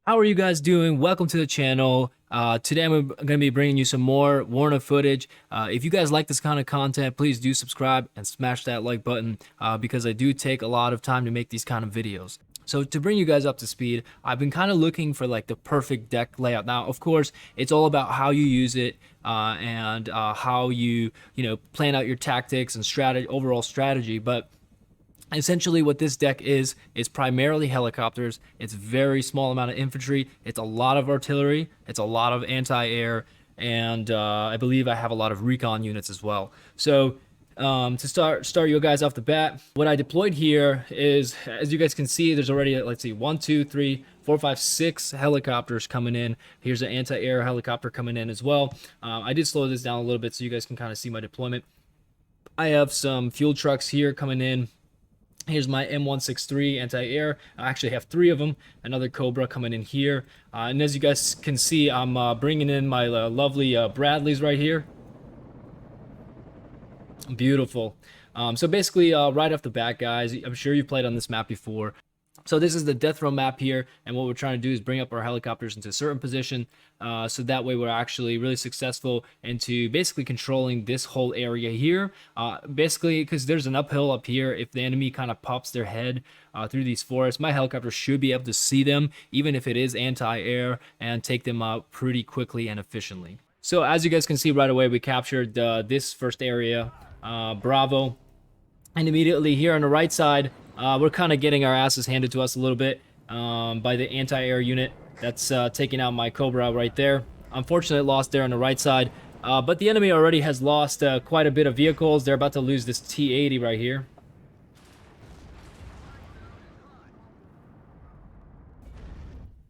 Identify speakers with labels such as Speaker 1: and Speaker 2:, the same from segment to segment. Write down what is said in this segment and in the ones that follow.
Speaker 1: How are you guys doing? Welcome to the channel. Today I'm going to be bringing you some more WARNO footage. If you guys like this kind of content, please do subscribe and smash that like button because I do take a lot of time to make these kind of videos. So to bring you guys up to speed, I've been kind of looking for like the perfect deck layout. Now, of course, it's all about how you use it and how you plan out your tactics and strategy, overall strategy. But essentially what this deck is primarily helicopters. It's very small amount of infantry, it's a lot of artillery, it's a lot of anti-air, and I believe I have a lot of recon units as well. So to start you guys off the bat, what I deployed here is, as you guys can see, there's already, let's see, 1 2 3 4 5 6 helicopters coming in. Here's an anti-air helicopter coming in as well. I did slow this down a little bit so you guys can kind of see my deployment. I have some fuel trucks here coming in. Here's my M163 anti-air. I actually have 3 of them. Another Cobra coming in here. And as you guys can see, I'm bringing in my lovely Bradleys right here. Beautiful. So basically, right off the bat, guys, I'm sure you've played on this map before. So this is the death row map here, and what we're trying to do is bring up our helicopters into a certain position, so that way we're actually really successful into basically controlling this whole area here. Basically, because there's an uphill up here, if the enemy kind of pops their head through these forests, my helicopter should be able to see them, even if it is anti-air, and take them out pretty quickly and efficiently. So as you guys can see right away, we captured this first area, Bravo. And immediately here on the right side, we're kind of getting our asses handed to us a little bit by the anti-air unit that's taking out my Cobra right there. Unfortunately, lost there on the right side. But the enemy already has lost quite a bit of vehicles. They're about to lose this T-80 right here.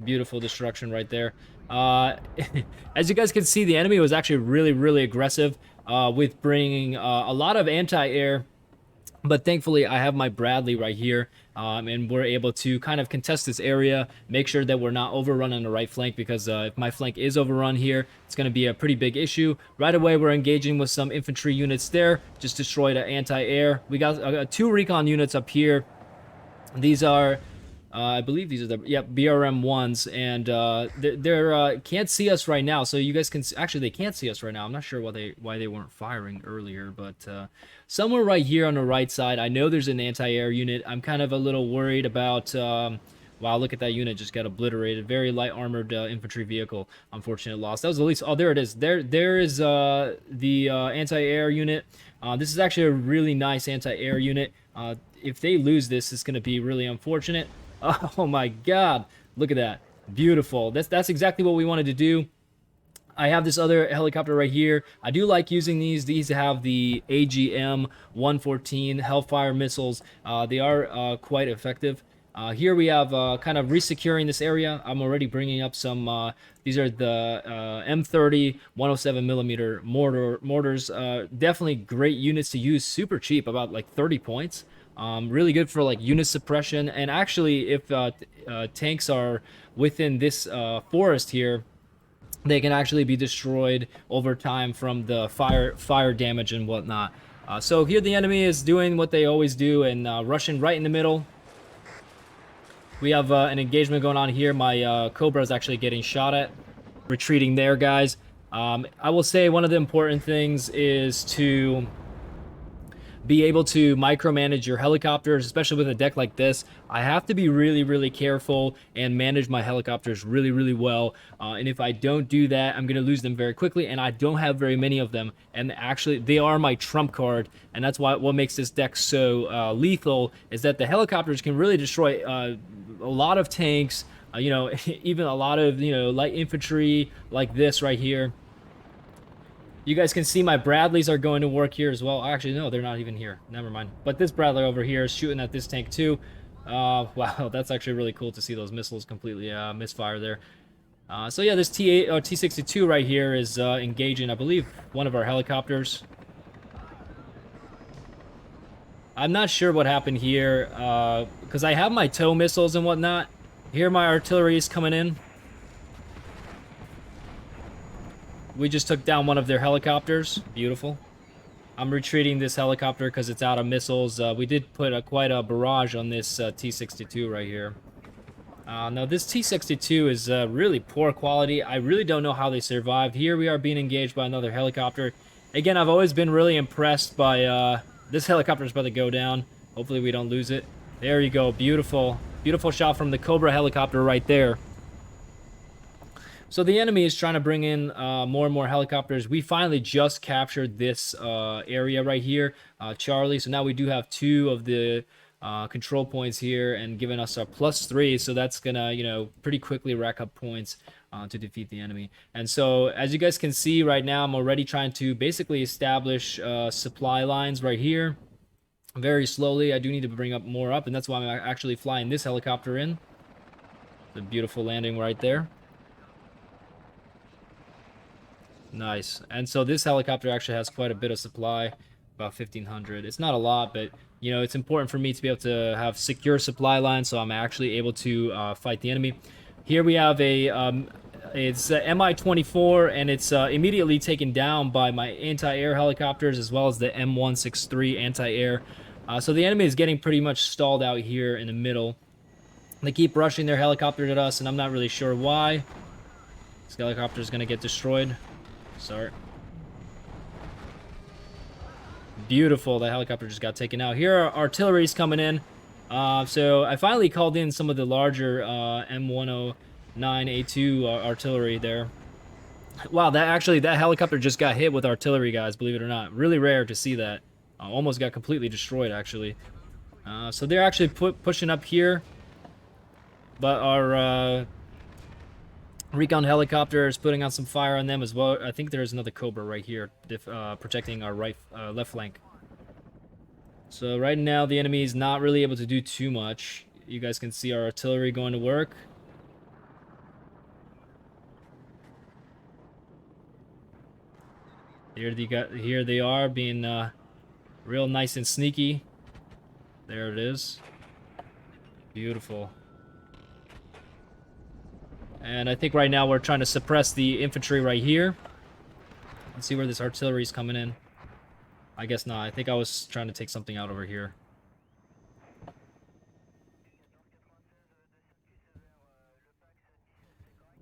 Speaker 1: Beautiful destruction right there. As you guys can see, the enemy was actually really aggressive with bringing a lot of anti-air. But thankfully, I have my Bradley right here, and we're able to kind of contest this area, make sure that we're not overrun on the right flank, because if my flank is overrun here, it's going to be a pretty big issue. Right away, we're engaging with some infantry units there, just destroyed an anti-air. We got 2 recon units up here. These are... I believe these are the BRM-1s, and they're can't see us right now. So you guys can actually, they can't see us right now. I'm not sure why they weren't firing earlier, but somewhere right here on the right side, I know there's an anti-air unit. I'm kind of a little worried about. Wow, look at that unit, just got obliterated. Very light armored infantry vehicle. Unfortunate loss. That was at least. Oh, there it is. There is the anti-air unit. This is actually a really nice anti-air unit. If they lose this, it's going to be really unfortunate. Oh my god, look at that. Beautiful. That's exactly what we wanted to do. I have this other helicopter right here. I do like using these. These have the AGM-114 Hellfire missiles. They are quite effective. Here we have kind of resecuring this area. I'm already bringing up some, these are the M30 107mm mortars. Definitely great units to use, super cheap, about like 30 points. Really good for like unit suppression, and actually if tanks are within this forest here, they can actually be destroyed over time from the fire damage and whatnot. So here the enemy is doing what they always do and rushing right in the middle. We have an engagement going on here. My Cobra is actually getting shot at. Retreating there, guys. I will say one of the important things is to be able to micromanage your helicopters, especially with a deck like this. I have to be really careful and manage my helicopters really well. And if I don't do that, I'm going to lose them very quickly, and I don't have very many of them. And actually, they are my trump card, and that's what makes this deck so lethal, is that the helicopters can really destroy a lot of tanks, even a lot of, light infantry like this right here. You guys can see my Bradleys are going to work here as well. Actually, no, they're not even here. Never mind. But this Bradley over here is shooting at this tank too. Wow, that's actually really cool to see those missiles completely misfire there. So yeah, this T8 or T62 right here is engaging, I believe, one of our helicopters. I'm not sure what happened here, because I have my tow missiles and whatnot. Here my artillery is coming in. We just took down one of their helicopters. Beautiful. I'm retreating this helicopter because it's out of missiles. We did put quite a barrage on this T-62 right here. Now, this T-62 is really poor quality. I really don't know how they survived. Here we are being engaged by another helicopter. Again, I've always been really impressed by... this helicopter is about to go down. Hopefully we don't lose it. There you go. Beautiful. Beautiful shot from the Cobra helicopter right there. So the enemy is trying to bring in more and more helicopters. We finally just captured this area right here, Charlie. So now we do have 2 of the control points here and giving us a +3. So that's gonna, you know, pretty quickly rack up points to defeat the enemy. And so as you guys can see right now, I'm already trying to basically establish supply lines right here. Very slowly. I do need to bring up more up, and that's why I'm actually flying this helicopter in. The beautiful landing right there. Nice. And so this helicopter actually has quite a bit of supply, about 1,500. It's not a lot, but, you know, it's important for me to be able to have secure supply lines, so I'm actually able to fight the enemy. Here we have a, it's a Mi-24, and it's immediately taken down by my anti-air helicopters, as well as the M163 anti-air. So the enemy is getting pretty much stalled out here in the middle. They keep rushing their helicopters at us, and I'm not really sure why. This helicopter is going to get destroyed. Sorry. Beautiful. The helicopter just got taken out. Here are artillery's coming in. So I finally called in some of the larger M109A2 artillery there. Wow, that helicopter just got hit with artillery, guys, believe it or not. Really rare to see that. Almost got completely destroyed, actually. So they're actually pushing up here. But our... recon helicopter is putting out some fire on them as well. I think there's another Cobra right here, protecting our left flank. So right now the enemy is not really able to do too much. You guys can see our artillery going to work. Here they are being real nice and sneaky. There it is. Beautiful. And I think right now we're trying to suppress the infantry right here. Let's see where this artillery is coming in. I guess not. I think I was trying to take something out over here.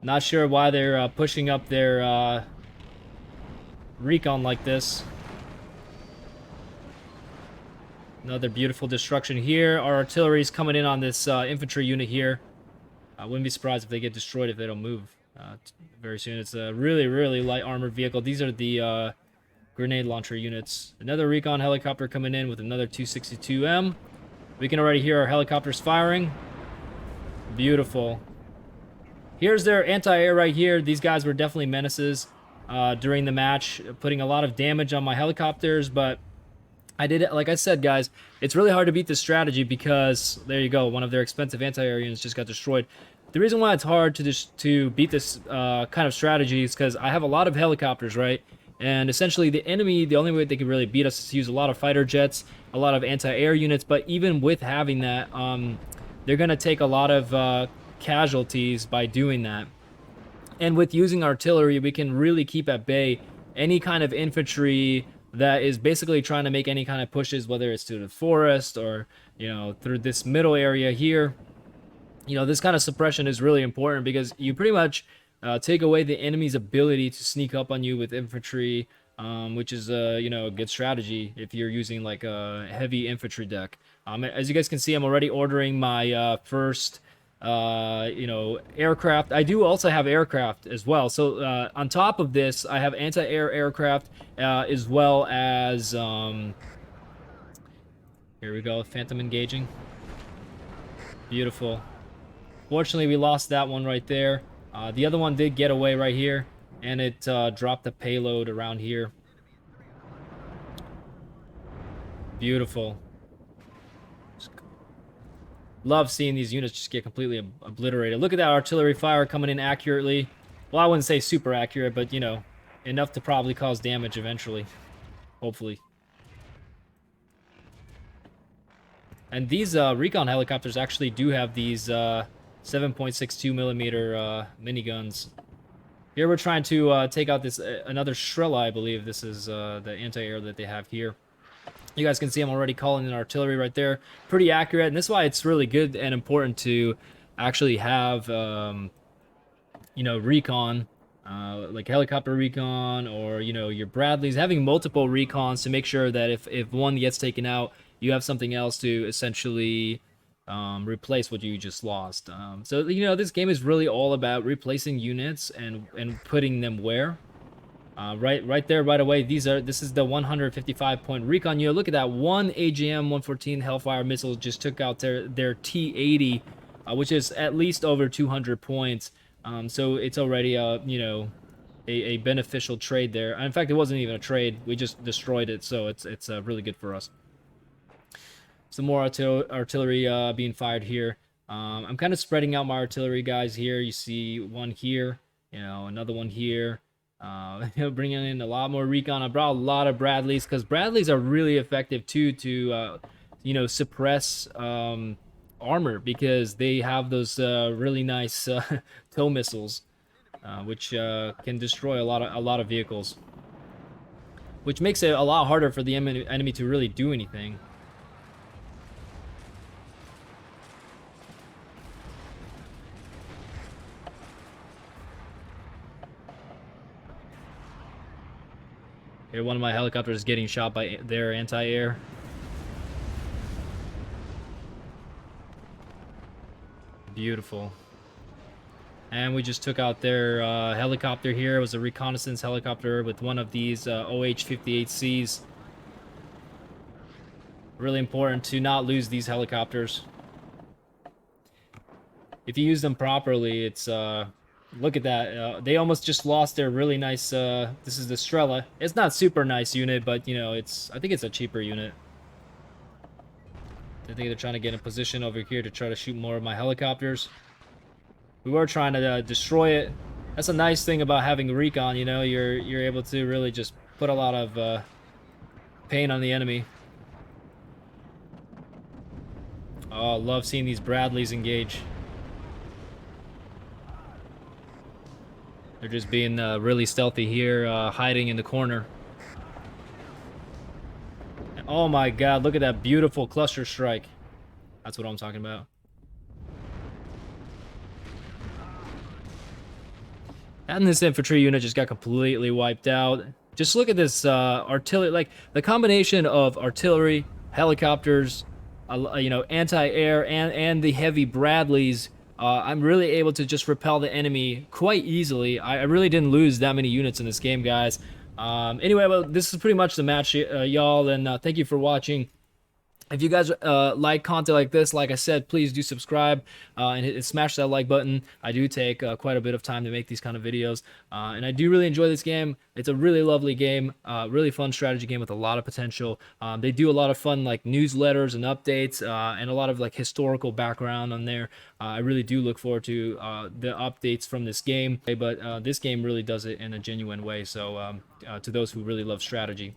Speaker 1: Not sure why they're pushing up their recon like this. Another beautiful destruction here. Our artillery is coming in on this infantry unit here. I wouldn't be surprised if they get destroyed if they don't move very soon. It's a really, really light armored vehicle. These are the grenade launcher units. Another recon helicopter coming in with another 262M. We can already hear our helicopters firing. Beautiful. Here's their anti-air right here. These guys were definitely menaces during the match, putting a lot of damage on my helicopters, but I did it, like I said, guys, it's really hard to beat this strategy because, there you go, one of their expensive anti-air units just got destroyed. The reason why it's hard to beat this kind of strategy is because I have a lot of helicopters, right? And essentially the enemy, the only way they can really beat us is to use a lot of fighter jets, a lot of anti-air units, but even with having that, they're going to take a lot of casualties by doing that. And with using artillery, we can really keep at bay any kind of infantry that is basically trying to make any kind of pushes, whether it's to the forest or, you know, through this middle area here. You know, this kind of suppression is really important because you pretty much take away the enemy's ability to sneak up on you with infantry, which is, you know, a good strategy if you're using like a heavy infantry deck. As you guys can see, I'm already ordering my first, you know, aircraft. I do also have aircraft as well. So on top of this, I have anti-air aircraft as well as, here we go, Phantom engaging. Beautiful. Fortunately, we lost that one right there. The other one did get away right here, and it dropped the payload around here. Beautiful. Love seeing these units just get completely obliterated. Look at that artillery fire coming in accurately. Well, I wouldn't say super accurate, but, you know, enough to probably cause damage eventually. Hopefully. And these recon helicopters actually do have these 7.62 millimeter miniguns. Here we're trying to take out this another Shrella, I believe. This is the anti-air that they have here. You guys can see I'm already calling in artillery right there. Pretty accurate, and this is why it's really good and important to actually have you know, recon, like helicopter recon, or you know, your Bradleys, having multiple recons to make sure that if one gets taken out, you have something else to essentially replace what you just lost. So you know, this game is really all about replacing units and putting them where. Right there, right away. This is the 155 point recon unit. Look at that, one AGM 114 Hellfire missile just took out their T80, which is at least over 200 points. So it's already you know, a beneficial trade there. In fact, it wasn't even a trade. We just destroyed it, so it's really good for us. Some more artillery being fired here. I'm kind of spreading out my artillery guys here. You see one here, you know, another one here. Bringing in a lot more recon. I brought a lot of Bradleys because Bradleys are really effective too to, you know, suppress armor because they have those really nice tow missiles, which can destroy a lot of vehicles, which makes it a lot harder for the enemy to really do anything. Here, one of my helicopters is getting shot by their anti-air. Beautiful. And we just took out their helicopter here. It was a reconnaissance helicopter with one of these OH-58Cs. Really important to not lose these helicopters. If you use them properly, it's... look at that. They almost just lost their really nice... this is the Strela. It's not super nice unit, but, you know, it's... I think it's a cheaper unit. I think they're trying to get in position over here to try to shoot more of my helicopters. We were trying to destroy it. That's a nice thing about having recon, you know, you're able to really just put a lot of pain on the enemy. Oh, love seeing these Bradleys engage. They're just being really stealthy here, hiding in the corner. Oh my god, look at that beautiful cluster strike. That's what I'm talking about. And this infantry unit just got completely wiped out. Just look at this artillery, like the combination of artillery, helicopters, you know, anti-air, and the heavy Bradleys. I'm really able to just repel the enemy quite easily. I really didn't lose that many units in this game, guys. Anyway, well, this is pretty much the match, y'all, and thank you for watching. If you guys like content like this, like I said, please do subscribe and smash that like button. I do take quite a bit of time to make these kind of videos, and I do really enjoy this game. It's a really lovely game, really fun strategy game with a lot of potential. They do a lot of fun like newsletters and updates, and a lot of like historical background on there. I really do look forward to the updates from this game, but this game really does it in a genuine way. So to those who really love strategy.